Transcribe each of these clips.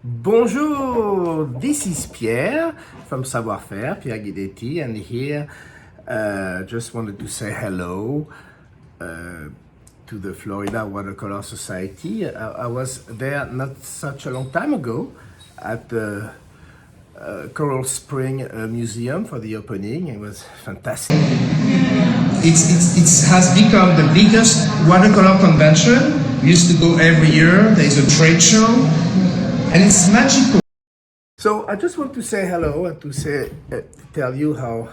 Bonjour, this is Pierre from Savoir-Faire, Pierre Guidetti, and here just wanted to say hello to the Florida Watercolor Society. I was there not such a long time ago at the Coral Spring Museum for the opening. It was fantastic. It has become the biggest watercolor convention. We used to go every year. There's a trade show, and it's magical. So I just want to say hello and to tell you how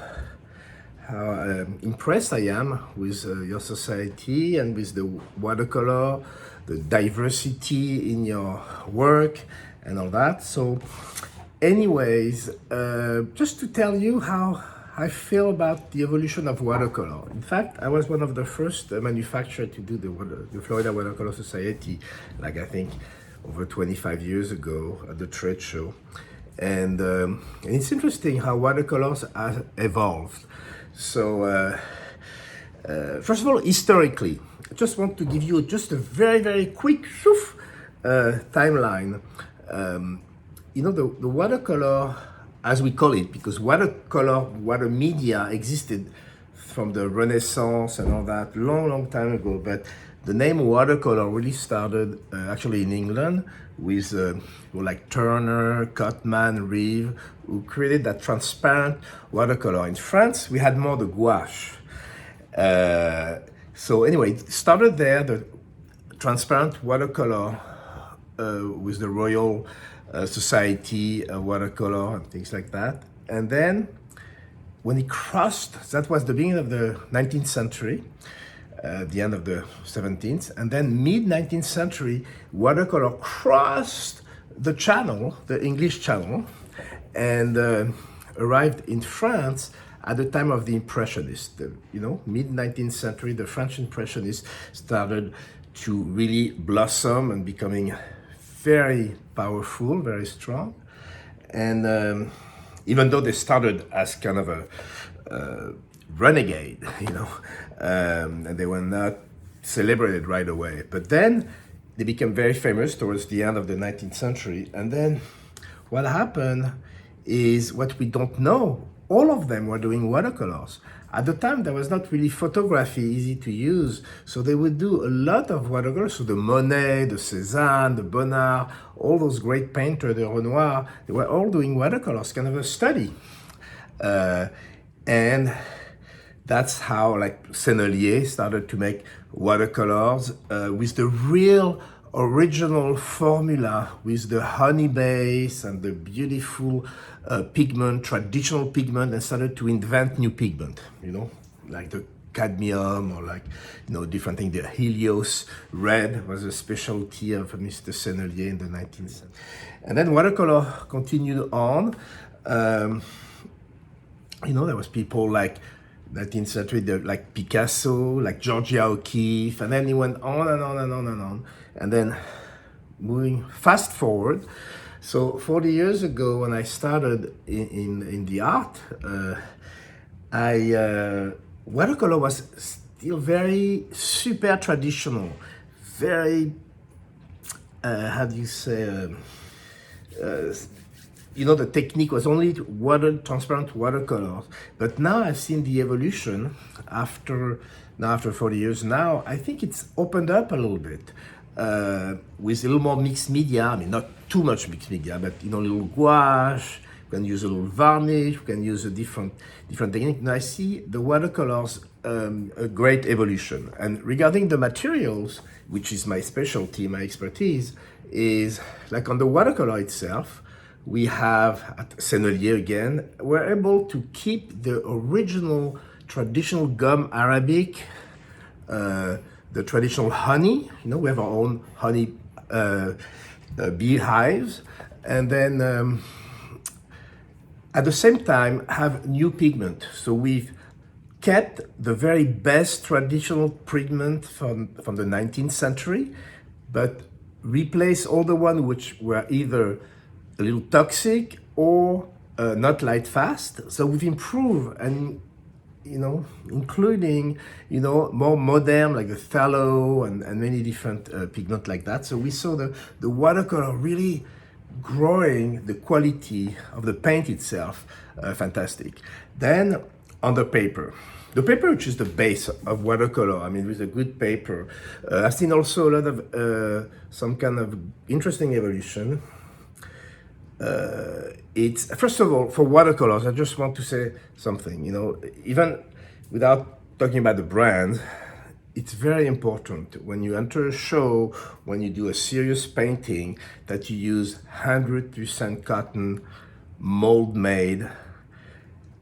impressed I am with your society and with the watercolor, the diversity in your work, and all that. So, anyways, just to tell you how I feel about the evolution of watercolor. In fact, I was one of the first manufacturers to do the Florida Watercolor Society, like I think over 25 years ago at the trade show. And it's interesting how watercolors have evolved. So, first of all, historically, I just want to give you just a very, very quick timeline. The watercolor, as we call it, because water media existed from the Renaissance and all that long time ago, but the name watercolor really started actually in England with like Turner, Cotman, Reeve, who created that transparent watercolor. In France, we had more the gouache. So anyway, it started there, the transparent watercolor with the Royal Society watercolor and things like that. And then when it crossed, that was the beginning of the 19th century, the end of the 17th, and then mid-19th century, watercolor crossed the channel, the English channel, and arrived in France at the time of the Impressionists. Mid-19th century, the French Impressionists started to really blossom and becoming very powerful, very strong. And even though they started as kind of a renegade, and they were not celebrated right away. But then they became very famous towards the end of the 19th century. And then what happened is what we don't know. All of them were doing watercolors. At the time, there was not really photography easy to use, so they would do a lot of watercolors. So the Monet, the Cézanne, the Bonnard, all those great painters, the Renoir, they were all doing watercolors, kind of a study. And that's how like Sennelier started to make watercolors with the real original formula, with the honey base and the beautiful pigment, traditional pigment, and started to invent new pigment, like the cadmium or different things. The Helios red was a specialty of Mr. Sennelier in the 19th century. And then watercolor continued on. There was people like 19th century, like Picasso, like Georgia O'Keeffe, and then he went on and on and on and on. And then moving fast forward, so 40 years ago when I started in the art, watercolor was still very super traditional, very, how do you say, the technique was only transparent watercolors. But now I've seen the evolution after 40 years. Now I think it's opened up a little bit with a little more mixed media. I mean, not too much mixed media, but a little gouache. You can use a little varnish. You can use a different technique. Now I see the watercolors a great evolution. And regarding the materials, which is my specialty, my expertise, is like on the watercolor itself. We have, at Sennelier again, we're able to keep the original traditional gum arabic, the traditional honey. We have our own honey beehives. And then at the same time have new pigment. So we've kept the very best traditional pigment from the 19th century, but replace all the ones which were either a little toxic or not light fast. So we've improved and including more modern like the phthalo and many different pigment like that. So we saw the watercolor really growing the quality of the paint itself, fantastic. Then on the paper, which is the base of watercolor, I mean, with a good paper, I've seen also a lot of some kind of interesting evolution. It's first of all, for watercolors, I just want to say something. You know, even without talking about the brand, it's very important when you enter a show, when you do a serious painting, that you use 100% cotton, mold made,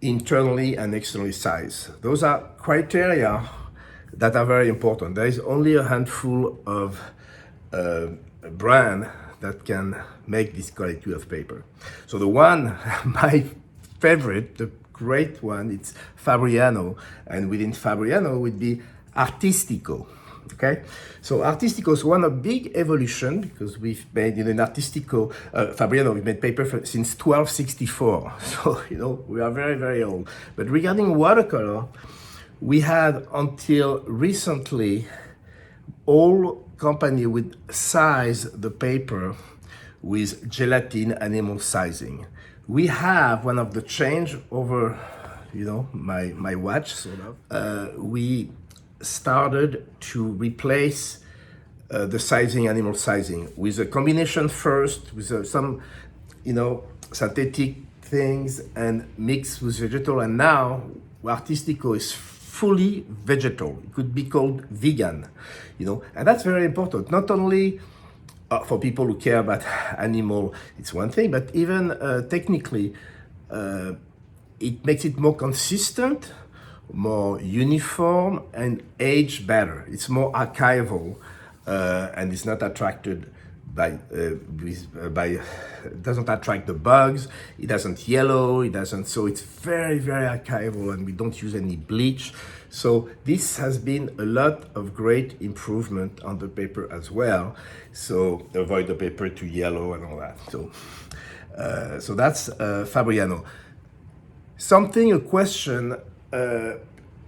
internally and externally sized. Those are criteria that are very important. There is only a handful of brand that can make this quality of paper. So the one, my favorite, the great one, it's Fabriano, and within Fabriano would be Artistico. Okay, so Artistico is one of big evolution because we've made in Artistico, Fabriano, we've made paper since 1264. So, you know, we are very, very old. But regarding watercolor, we had until recently all company would size the paper with gelatin animal sizing. We have one of the change over, you know, my watch sort of. We started to replace the sizing, animal sizing, with a combination first with some, you know, synthetic things and mixed with vegetal. And now Artistico is fully vegetal. It could be called vegan, you know, and that's very important. Not only for people who care about animal, it's one thing, but even technically, it makes it more consistent, more uniform, and age better. It's more archival, and it's not attracted by doesn't attract the bugs. It doesn't yellow. It doesn't. So it's very, very archival, and we don't use any bleach. So this has been a lot of great improvement on the paper as well. So avoid the paper to yellow and all that. So that's Fabriano. A question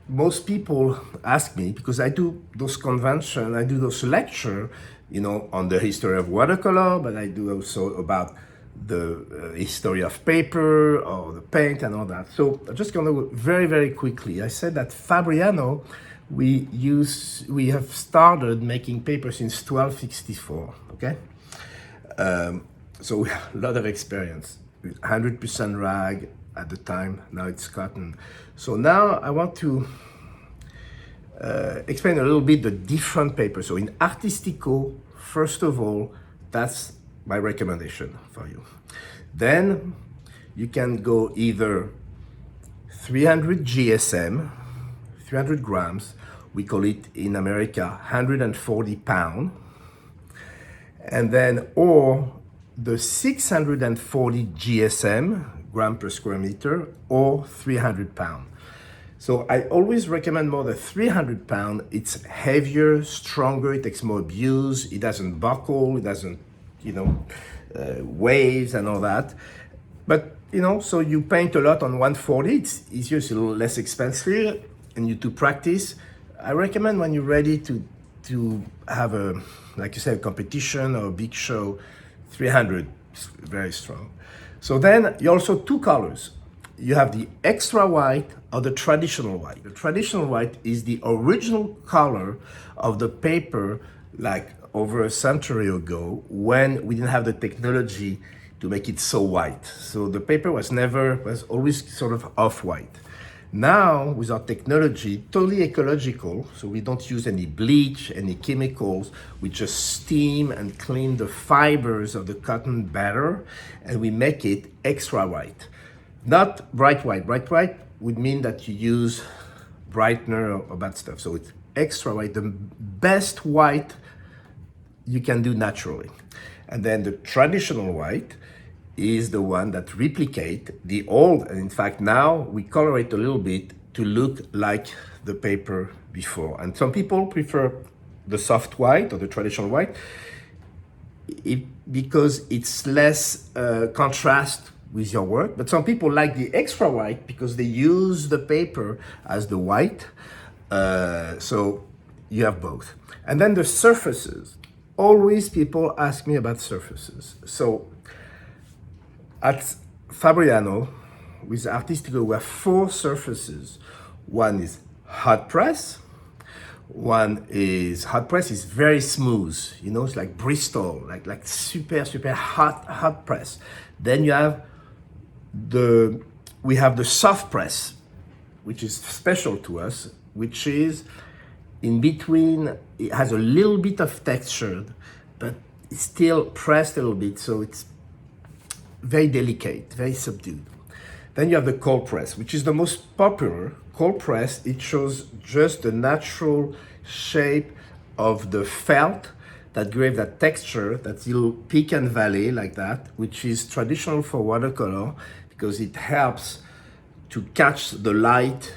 most people ask me, because I do those conventions, I do those lectures, you know, on the history of watercolor, but I do also about the history of paper or the paint and all that. So I'm just gonna go very, very quickly. I said that Fabriano, we have started making paper since 1264, okay? So we have a lot of experience, 100% rag at the time, now it's cotton. So now I want to explain a little bit the different papers. So in Artistico, first of all, that's my recommendation for you. Then you can go either 300 GSM, 300 grams, we call it in America 140 pound, and then or the 640 GSM, gram per square meter, or 300 pound. So I always recommend more than 300 pound. It's heavier, stronger, it takes more abuse, it doesn't buckle, it doesn't, you know, waves and all that. But, you know, so you paint a lot on 140, it's easier, it's a little less expensive, and you do practice. I recommend when you're ready to have a, like you said, a competition or a big show, 300, very strong. So then you also two colors. You have the extra white or the traditional white. The traditional white is the original color of the paper, like over a century ago, when we didn't have the technology to make it so white. So the paper was always sort of off-white. Now, with our technology, totally ecological, so we don't use any bleach, any chemicals, we just steam and clean the fibers of the cotton better, and we make it extra white. Not bright white. Bright white would mean that you use brightener or bad stuff. So it's extra white, the best white you can do naturally. And then the traditional white is the one that replicate the old, and in fact now we color it a little bit to look like the paper before. And some people prefer the soft white or the traditional white because it's less contrast with your work. But some people like the extra white because they use the paper as the white. So you have both. And then the surfaces. Always people ask me about surfaces. So At Fabriano, with Artistico, we have 4 surfaces. One is hot press. One is hot press is very smooth, you know, it's like Bristol, like super hot press. Then you have we have the soft press, which is special to us, which is in between. It has a little bit of texture, but it's still pressed a little bit, so it's very delicate, very subdued. Then you have the cold press, which is the most popular. Cold press, it shows just the natural shape of the felt that gives that texture, that little peak and valley like that, which is traditional for watercolor because it helps to catch the light,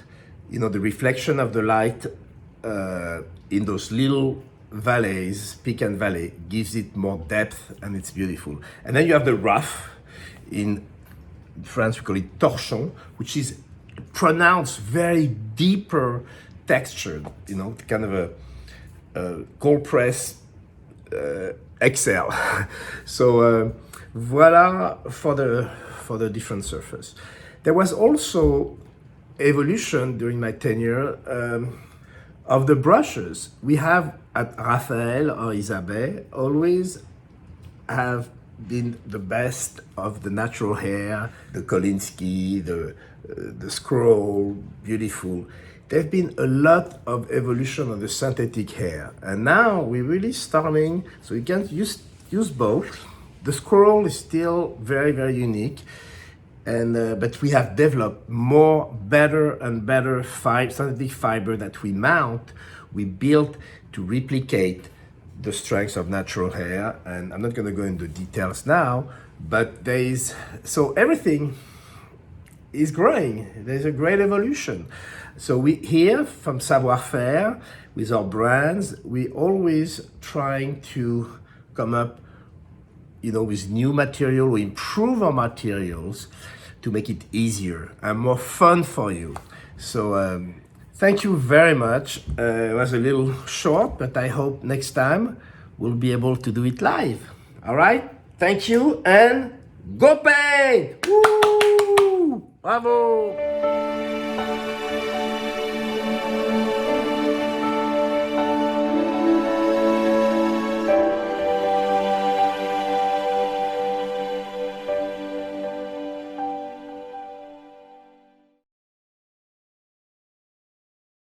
you know, the reflection of the light in those little valleys, peak and valley, gives it more depth and it's beautiful. And then you have the rough. In France, we call it torchon, which is pronounced, very deeper textured, you know, kind of a cold press XL. So voila for the different surface. There was also evolution during my tenure of the brushes. We have at Raphael or Isabelle always have been the best of the natural hair, the Kolinsky, the scroll, beautiful. There've been a lot of evolution of the synthetic hair, and now we're really starting. So you can use both. The scroll is still very unique, and but we have developed better and better synthetic fiber that we mount. We built to replicate the strengths of natural hair, and I'm not going to go into details now, but so everything is growing. There's a great evolution. So we here from Savoir Faire with our brands, we always trying to come up, you know, with new material. We improve our materials to make it easier and more fun for you. So thank you very much. It was a little short, but I hope next time we'll be able to do it live. All right? Thank you and go paint! Woo! Bravo!